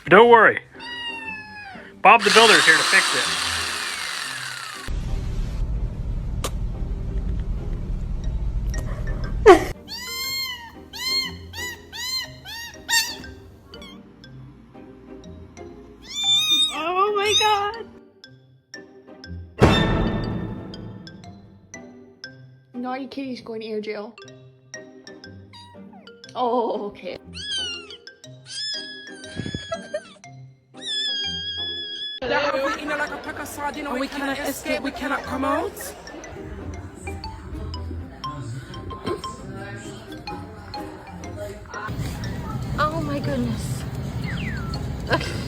Don't worry. Bob the Builder is here to fix it. Oh my god! Naughty kitty's going to air jail. Oh, okay. We're in like a pack of sardines and we cannot escape, we cannot come out. Oh my goodness. Okay.